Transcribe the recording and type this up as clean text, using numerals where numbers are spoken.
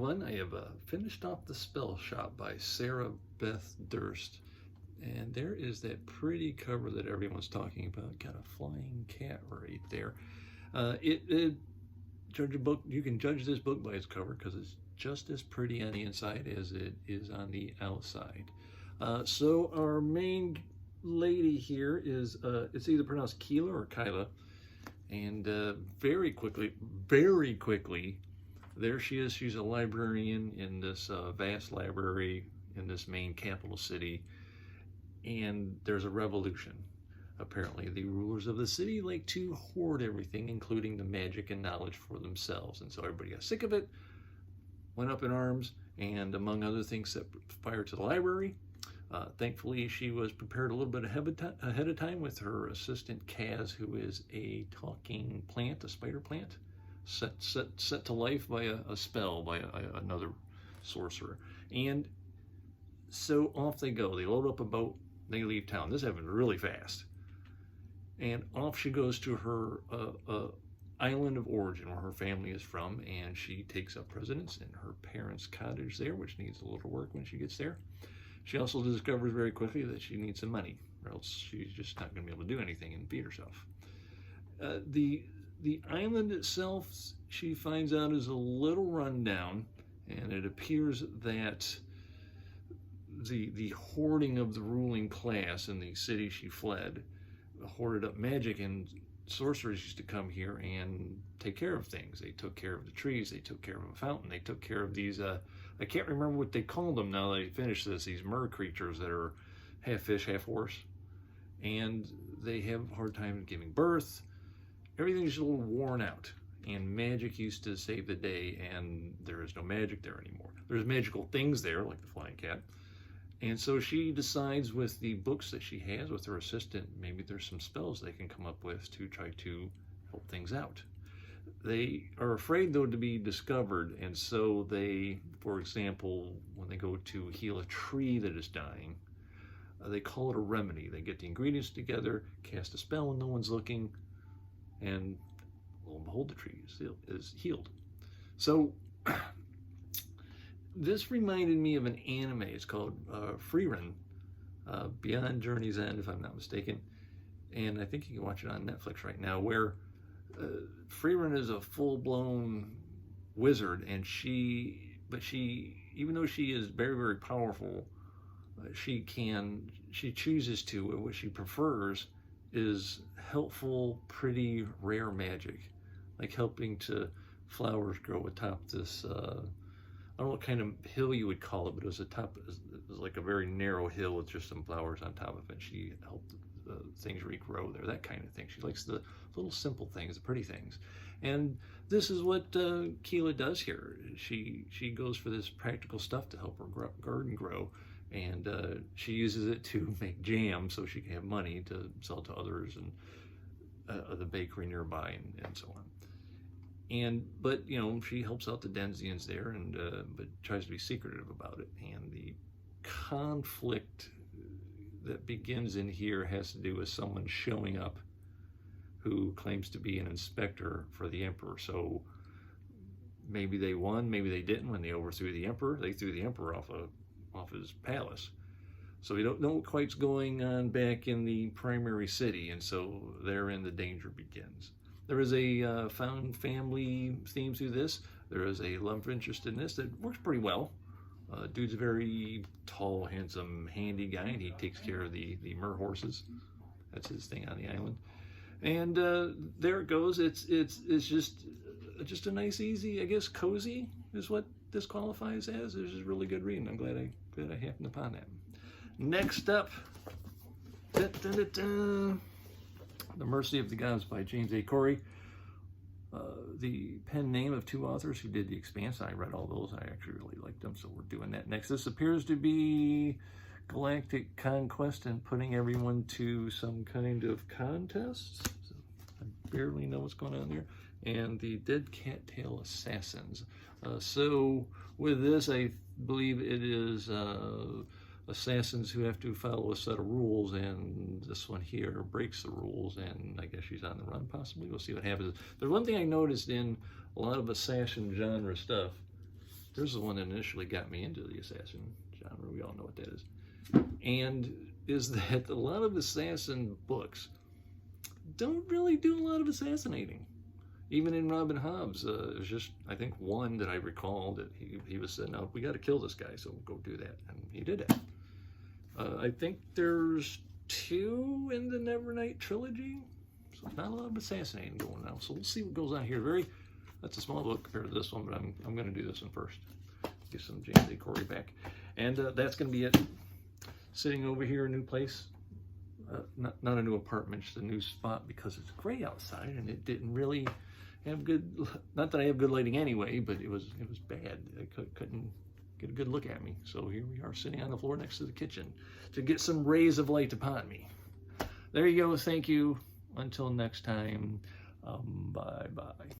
everyone. I have finished off The Spell Shop by Beth Durst. And there is that pretty cover that everyone's talking about. Got a flying cat right there. Judge a book. You can judge this book by its cover because it's just as pretty on the inside as it is on the outside. So our main lady here is, it's either pronounced Keela or Kyla. And very quickly, there she is. She's a librarian in this vast library in this main capital city. And there's a revolution. Apparently, the rulers of the city like to hoard everything, including the magic and knowledge, for themselves. And so everybody got sick of it, went up in arms, and among other things, set fire to the library. Thankfully, she was prepared a little bit ahead of time with her assistant Kaz, who is a talking plant, a spider plant, set to life by a spell by another sorcerer. And so off they go. They load up a boat. They leave town. This happened really fast. And off she goes to her island of origin, where her family is from, and she takes up residence in her parents' cottage there, which needs a little work when she gets there. She also discovers very quickly that she needs some money, or else she's just not going to be able to do anything and feed herself. The island itself, she finds out, is a little rundown, and it appears that the hoarding of the ruling class in the city she fled hoarded up magic, and sorcerers used to come here and take care of things. They took care of the trees, they took care of a fountain, they took care of these, I can't remember what they call them now that I finished this, these mer creatures that are half fish, half horse. And they have a hard time giving birth. Everything's a little worn out. And magic used to save the day, and there is no magic there anymore. There's magical things there, like the flying cat. And so she decides, with the books that she has with her assistant, maybe there's some spells they can come up with to try to help things out. They are afraid, though, to be discovered, and so they, for example, when they go to heal a tree that is dying, they call it a remedy. They get the ingredients together, cast a spell when no one's looking, and lo and behold, the tree is healed. So this reminded me of an anime. It's called Freerun, Beyond Journey's End, if I'm not mistaken. And I think you can watch it on Netflix right now, where Freerun is a full-blown wizard, and she, even though she is very, very powerful, she chooses to, what she prefers is helpful, pretty, rare magic, like helping to flowers grow atop this, I don't know what kind of hill you would call it, but it was like a very narrow hill with just some flowers on top of it. She helped things regrow there, that kind of thing. She likes the little simple things, the pretty things. And this is what Keela does here. She goes for this practical stuff to help her garden grow, and she uses it to make jam so she can have money to sell to others and the bakery nearby and so on. But you know, she helps out the Denzians there, and but tries to be secretive about it. And the conflict that begins in here has to do with someone showing up who claims to be an inspector for the emperor. So maybe they won, maybe they didn't. When they overthrew the emperor, they threw the emperor off his palace. So we don't know what quite's going on back in the primary city, and so therein the danger begins. There is a found family theme through this. There is a love interest in this that works pretty well. Dude's a very tall, handsome, handy guy, and he takes care of the mer horses. That's his thing on the island. And there it goes. It's just a nice, easy, I guess, cozy is what this qualifies as. This is really good reading. I'm glad I happened upon that. Next up, The Mercy of the Gods by James A. Corey. The pen name of two authors who did The Expanse. I read all those. I actually really liked them, so we're doing that next. This appears to be galactic conquest and putting everyone to some kind of contest. So I barely know what's going on there. And the Dead Cattail Assassins. So with this, I believe it is assassins who have to follow a set of rules, and this one here breaks the rules, and I guess she's on the run possibly. We'll see what happens. There's one thing I noticed in a lot of assassin genre stuff There's the one that initially got me into the assassin genre. We all know what that is. And is that a lot of assassin books don't really do a lot of assassinating. Even in Robin Hobbs, there's just, I think, one that I recall that he was saying, no, we got to kill this guy, so we'll go do that. And he did it. I think there's 2 in the Nevernight trilogy. So not a lot of assassinating going on. So we'll see what goes on here. That's a small book compared to this one, but I'm going to do this one first. Get some James A. Corey back. And that's going to be it. Sitting over here, a new place. Not a new apartment, just a new spot because it's gray outside and it didn't really have good, not that I have good lighting anyway, but it was bad. I couldn't get a good look at me. So here we are sitting on the floor next to the kitchen to get some rays of light upon me. There you go. Thank you. Until next time. Bye-bye.